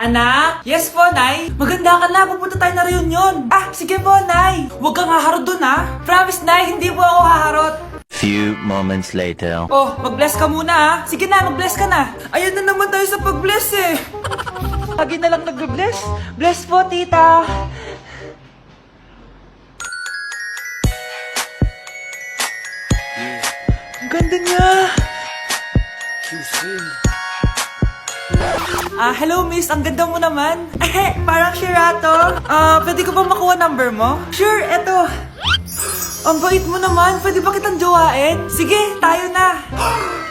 Anak? Yes po, Nay. Maganda ka na. Pupunta tayo na reunion. Ah, sige po, Nay. Huwag kang haharot dun, ha? Promise, Nay, hindi po ako haharot. Few moments later. Oh, mag-bless ka muna, ha? Sige na, mag-bless ka na. Ayan na naman tayo sa pag-bless, eh. Lagi na lang nag-bless. Bless po, tita. Ang ganda niya. Hello miss, ang ganda mo naman. Parang Shirato. Pwede ko ba makuha number mo? Sure, eto. Ang bait mo naman, pwede ba kitang jowain? Sige, tayo na.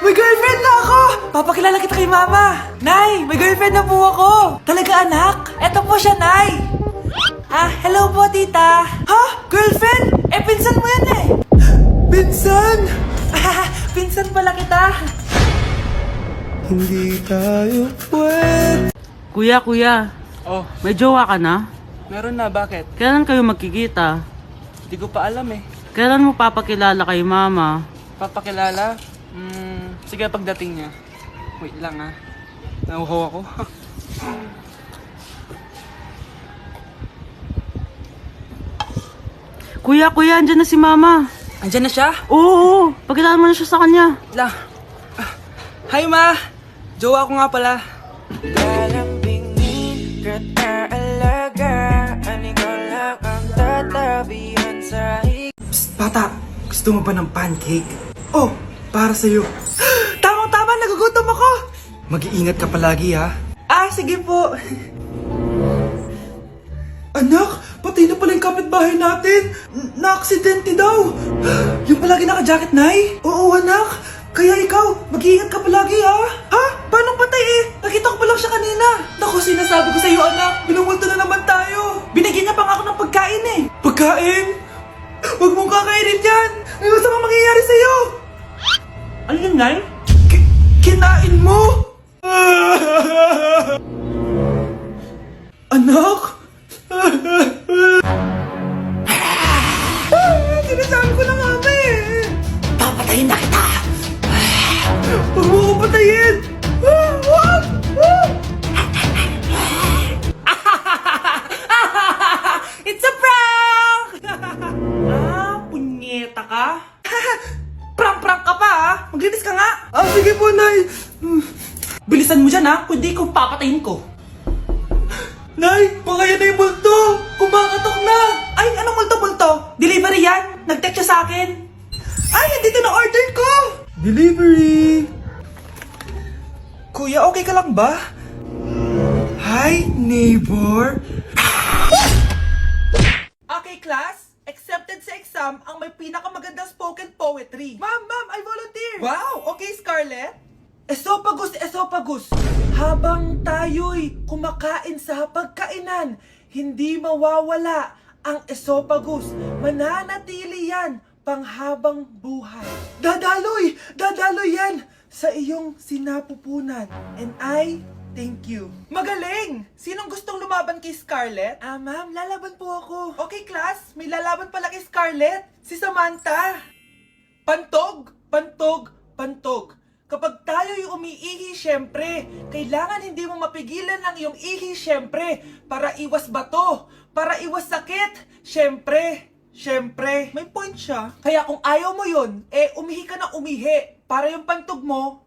May girlfriend na ako! Papakilala kita kay mama. Nay, may girlfriend na po ako. Talaga anak? Eto po siya, Nay. Hello po tita. Ha? Girlfriend? Pinsan mo yan eh. Pinsan? Pinsan pala kita. Hindi tayo pwede. Kuya, Oh, may jowa ka na? meron na. Bakit? Kailan kayo magkikita? Hindi ko pa alam eh. Kailan mo papakilala kay mama? Papakilala? Sige pagdating niya. Wait lang ah. Nauhaw ako. Kuya, andyan na si mama. Andiyan na siya? Oo, pakilala mo na siya sa kanya. La. Hi ma! Jowa ko nga pala. Lalambingin kita alaga, ikaw lang ang tatabihan sa Psst, bata! Gusto mo ba ng pancake? Oh, para sa'yo. Tamang-tama, nagugutom ako! Mag-iingat ka palagi, ha? Sige po. Anak, patay na pala yung kapitbahay natin. Na-aksidente daw. Yung palagi naka-jacket, Nay? Oo, anak. Kaya ikaw, mag-iingat ka palagi, ha? Ha? Paano patay eh? Nakita ko pa lang siya kanina. Naku, sinasabi ko sa'yo, anak. Binumulto na naman tayo. Binigyan niya pa nga ako ng pagkain eh. Pagkain? Huwag mong kakainin yan! May masamang mangyayari sa'yo! Ano yun, Nay? Kinain mo? Anak? Sinasabi ko na nga ba eh! Papatayin na kita! Huwag mo ko patayin! It's a prank! Punyeta ka? Prank ka pa, ha? Maglinis ka nga! Sige po, Nay! Bilisan mo dyan, ha? Kundi ko papatayin ko. Nay, baka yan na yung multo! Kumakatok na! Ay, anong multo-multo? Delivery yan? Nag-text siya sa akin. Ay, andito na order ko! Delivery! Kuya, okay ka lang ba? Hi, neighbor! Okay, class. Accepted sa exam ang may pinakamagandang spoken poetry. Ma'am, I volunteer! Wow! Okay, Scarlett. Esophagus. Habang tayo'y kumakain sa pagkainan, hindi mawawala ang esophagus. Mananatili yan panghabang buhay. Dadaloy yan sa iyong sinapupunan. And I thank you. Magaling! Sinong gustong lumaban kay Scarlett? Ma'am, lalaban po ako. Okay, class. May lalaban pala kay Scarlett. Si Samantha. Pantog. Kapag tayo'y umiihi, syempre, kailangan hindi mo mapigilan ang iyong ihi, syempre, para iwas bato, para iwas sakit, syempre, may point siya. Kaya kung ayaw mo yun, umihi ka na umihi, para yung pantog mo,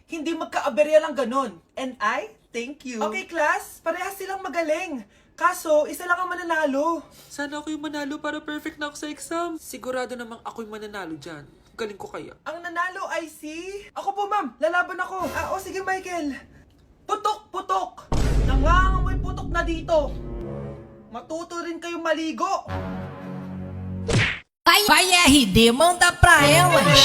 hindi magka-aberya lang ganon. And I thank you. Okay, class, parehas silang magaling. Kaso, isa lang ang mananalo. Sana ako yung manalo para perfect na ako sa exam. Sigurado namang ako yung mananalo dyan. Galing ko kaya. Ang nanalo ay si... Ako po, ma'am. Lalaban ako. Sige, Michael. Putok. Nangangamoy putok na dito. Matuto rin kayong maligo. Vai RD, manda pra elas.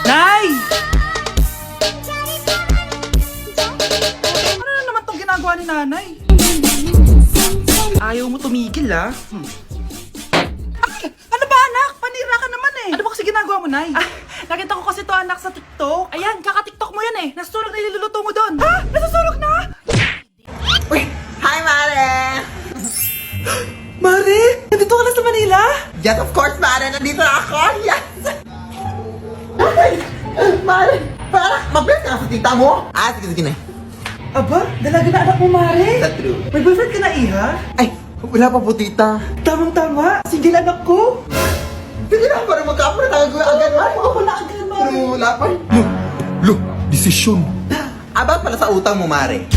Nay! Ano na naman tong ginagawa ni nanay? Ayaw mo tumigil, ha? Ay! Ano ba, anak? Panira ka naman eh. Ano ba kasi ginagawa mo, Nay? Nakita ko kasi to, anak, sa TikTok. Ayan, kaka-TikTok mo yan eh. Nasusunog na iluluto mo doon. Ha? Nasusunog na? Uy! Hi, Mare! Mare! Nandito ka na sa Manila? Yes, of course, Mare! Nandito na ako! Yes! ka sa tita mo? Ah, sige, sige na. Aba, dalaga na anak mo, Mare. That's true. May boyfriend ka na, Iha? Ay, wala pa po, tita. Tamang-tama, single anak ko. Sige na, parang magkapura tayo agad, Mare. Oo, wala agad, Mare. Pero wala pa. Lo, desisyon. About pala sa utang mo, Mare.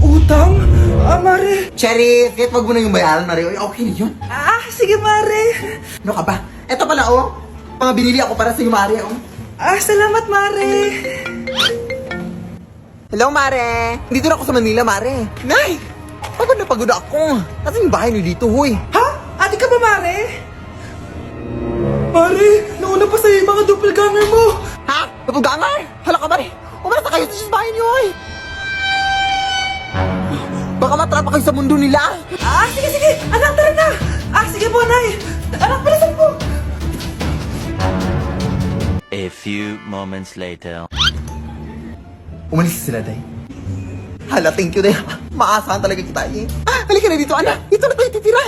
Utang? Ah, Mare. Cherry, kahit wag mo na yung bayaran, Mare. Ay, okay na yun. Ah, sige, Mare. Ano ka ba? Eto pala, oh. Mga binili ako para sa iyo, Mare, oh. Ah, salamat, Mare. Hello, Mare. Dito na ako sa Manila, Mare. Nay! Pagod na pagod ako. Nasaan yung bahay niyo dito, huy? Ha? Ate ka ba, Mare? Mare, nauna pa sa'yo yung mga doppelganger mo. Ha? Napugangar? Hala ka, Mare. Umarasa kayo sa bahay niyo, huy. Baka matrapa kayo sa mundo nila. Ah, sige, sige. Anak, tara na. Ah, sige po, Nay. Anak, palasan po. A few moments later. Umalis sila, Day. Hala, thank you, Day. Maasahan talaga kita, eh. Ah, halika na dito, anak. Dito na tayo titira.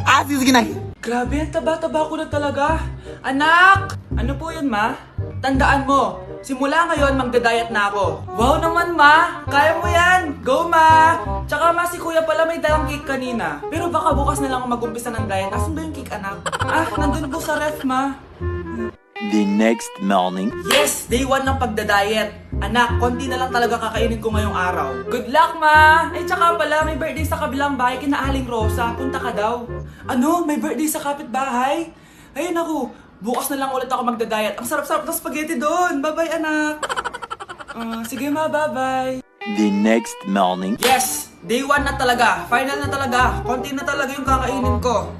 Ah, sige, sige, Nay. Grabe, ang taba-taba ko na talaga. Anak! Ano po yun, ma? Tandaan mo, simula ngayon magda-diet na ako. Wow naman, ma! Kaya mo yan! Go, ma! Tsaka ma, si kuya pala may dalang cake kanina. Pero baka bukas na lang ako mag-umpisa ng diet. Asan ba yung cake, anak? Ah, nandun po sa ref, ma. The next morning. Yes! Day 1 ng pagda-diet. Anak, konti na lang talaga kakainin ko ngayong araw. Good luck, ma! Ay, tsaka pala, may birthday sa kabilang bahay kina Aling Rosa. Punta ka daw. Ano? May birthday sa kapitbahay? Ayun ako, bukas na lang ulit ako magda-diet. Ang sarap-sarap ng spaghetti doon. Bye-bye, anak. Sige, ma, bye-bye. The next morning. Yes! Day 1 na talaga. Final na talaga. Konti na talaga yung kakainin ko.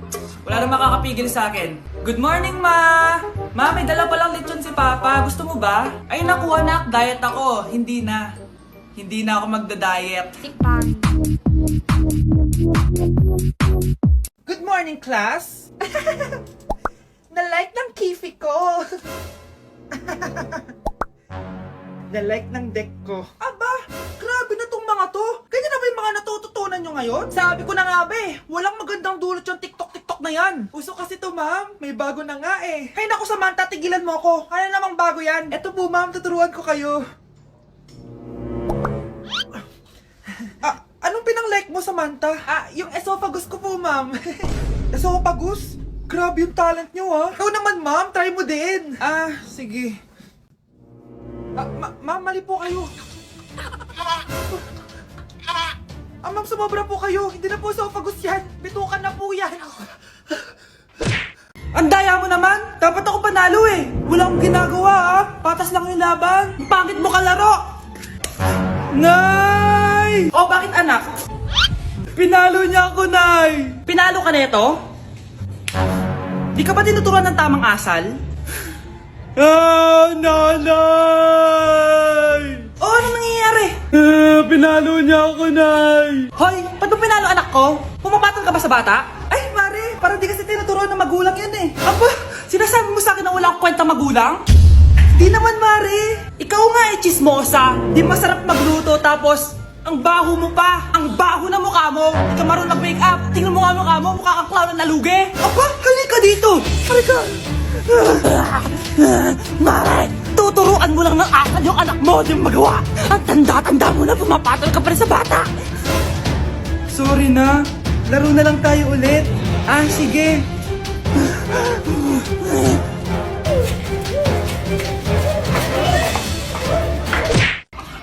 Wala na makakapigil sa akin. Good morning, ma! Ma, may dala palang lechon si Papa. Gusto mo ba? Ay, naku, anak. Diet ako. Hindi na. Hindi na ako magda-diet. Good morning, class. Na-like ng kifi ko. Na-like ng deck ko. Aba, grabe na tong mga to. Ganyan na ba yung mga natututunan nyo ngayon? Sabi ko na nga ba eh, walang magandang dulot yung TikTok na yan. Uso kasi to, ma'am. May bago na nga eh. Hay naku, Samantha, tigilan mo ako. Ano namang bago yan? Eto po, ma'am, tuturuan ko kayo. Ah, anong pinang-like mo, Samantha? Ah, yung esophagus ko po, ma'am. Esophagus? Grabe yung talent nyo, ah. Ikaw naman, ma'am. Try mo din. Ah, sige. Ah, ma'am, mali po kayo. Ah, ma'am, sumobra po kayo. Hindi na po esophagus yan. Bitukan na po yan. Ang daya mo naman! Dapat ako panalo eh! Wala akong ginagawa ah! Patas lang yung laban! Ang pangit mo kalaro! Nay! Oh, bakit anak? Pinalo niya ako, Nay! Pinalo ka neto? Di ka ba tinuturuan ng tamang asal? Ah, nanay! Oh, ano nangyayari? Pinalo niya ako, Nay! Hoy, ba't mo pinalo anak ko? Pumapatol ka ba sa bata? Ay, Mare, parang di kasi tinuturuan ng magulang yan eh. Aba, sinasabi mo sa akin na wala akong kwenta magulang? Di naman, Mare. Ikaw nga eh, chismosa. Di masarap magluto tapos ang baho mo pa. Ang baho na mukha mo. Di ka marunong mag-makeup. Tingnan mo nga mukha mo, mukha kang clown na nalugi. Aba, halika dito. Halika. Mare, tuturuan mo lang ng asal yung anak mo, di mo magawa. Ang tanda-tanda mo na pumapatol ka pa rin sa bata. Sorry na. Laro na lang tayo ulit. Ah, sige.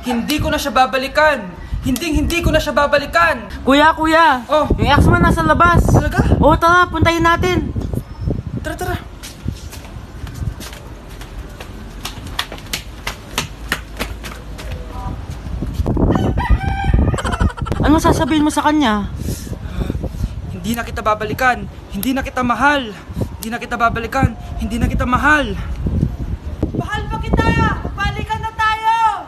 Hindi ko na siya babalikan. Hindi ko na siya babalikan. Kuya, kuya. Oh. Yung ex mo nasa labas. Talaga? Oo, tara, puntayin natin. Tara, tara. Anong sasabihin mo sa kanya? Hindi na kita babalikan. Hindi na kita mahal. Hindi na kita babalikan. Hindi na kita mahal. Mahal pa kita! Balikan na tayo!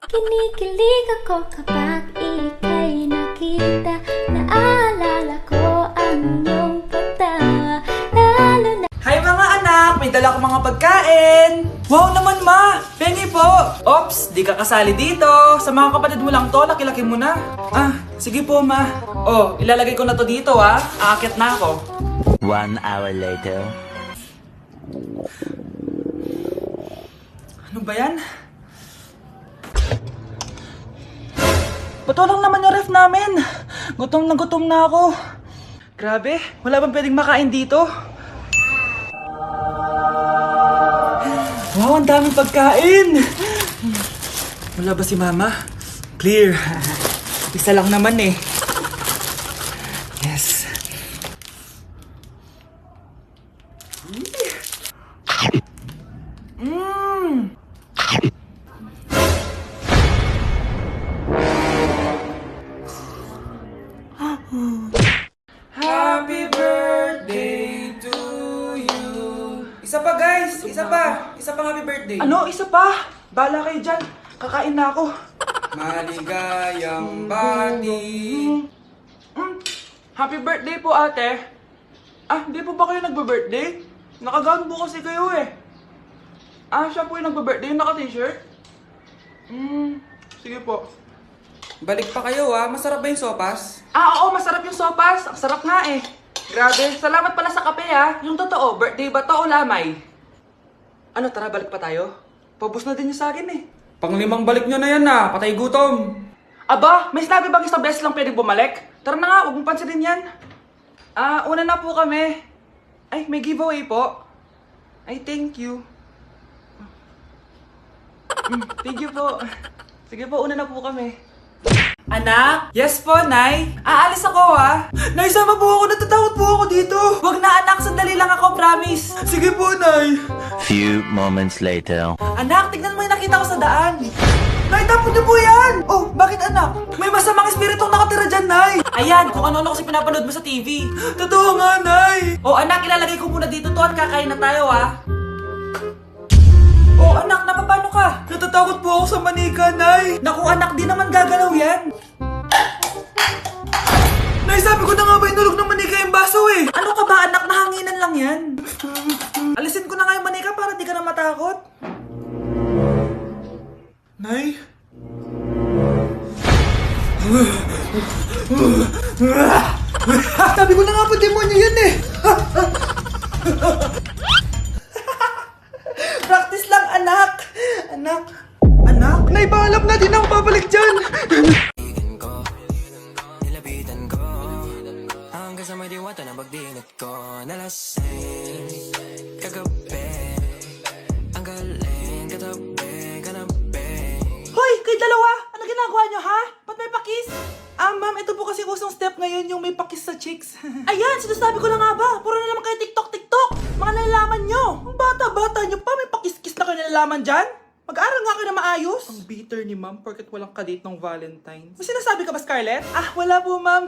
Kinikilig ako kapag ika'y nakita. Naalala ko ang iyong pagtawa. Lalo na Hi mga anak! May dala ko mga pagkain! Wow naman ma! Pengi po! Ops! Di ka kasali dito! Sa mga kapatid mo lang to, laki-laki mo na. Ah, sige po ma. Oh, ilalagay ko na to dito ah. Aakyat na ako. 1 hour later. Ano ba yan? Bato lang naman yung ref namin. Gutom na ako. Grabe, wala bang pwedeng makain dito? Wow, ang daming pagkain! Wala ba si Mama? Clear. Isa lang naman eh. Yes. Happy birthday to you. Isa pa guys, isa pa happy birthday. Ano, isa pa? Bala kayo dyan, kakain na ako. Maligayang bati. Happy birthday po ate. Ah, hindi po ba kayo nagbe-birthday? Nakagown po kasi kayo eh. Ah, siya po yung nagbe-birthday, yung naka-t-shirt? Sige po. Balik pa kayo ah, masarap ba yung sopas? Ah, oo, masarap yung sopas. Ang sarap nga eh. Grabe, salamat pala sa kape ah. Yung totoo, birthday ba to o lamay? Ano, tara, balik pa tayo? Paubos na din yung sa akin eh. Panglimang balik nyo na yan ah, patay gutom. Aba, may sinabi bang isang beses lang pwedeng bumalik? Tara na nga, huwag mong pansinin yan. Ah, una na po kami. Ay, may giveaway po. Ay, thank you. Thank you po. Sige po, una na po kami. Anak? Yes po, Nay. Aalis ako ah. Nay, sama po ako. Natatakot po ako dito. Wag na anak, sandali lang ako, promise. Sige po, Nay. Few moments later. Anak, tignan mo yung nakita ko sa daan. Nay, tapon niyo po yan! Oh, bakit anak? May masamang espiritong nakatira dyan, Nay! Ayan, kung ano-ano kasi pinapanood mo sa TV. Totoo nga, Nay! Oh, anak, ilalagay ko muna dito to at kakain na tayo, ah. Oh, anak, napapano ka? Natatakot po ako sa manika, Nay. Naku, anak, di naman gagalaw yan. Nay, sabi ko na nga ba inulog ng manika yung baso eh. Ano ka ba, anak? Nahanginan lang yan. Alisin ko na nga yung manika para di ka na matakot. Nay? Sabi ko na nga po, demonyo yan eh! Practice lang, anak! Anak? Anak? Nay, paalam na, di na ako babalik dyan! Nilapitan ko hanggang sa may diwata na pagdinat ko. Nalasing kagabi, ang galing katabi, kanabi. Hoy, kayo dalawa! Ano ginagawa nyo, ha? Ba't may pakis? Ah, ma'am, ito po kasi usong step ngayon yung may pakis sa chicks. Ayan, sinasabi ko na nga ba? Puro na naman kayo TikTok! Mga nalalaman nyo! Ang bata-bata nyo pa, may pakis-kis na kayo nalalaman dyan? Mag-aaral nga kayo na maayos. Ang bitter ni ma'am, porket walang kadate ng Valentine's. May sinasabi ka ba, Scarlett? Ah, wala po, ma'am.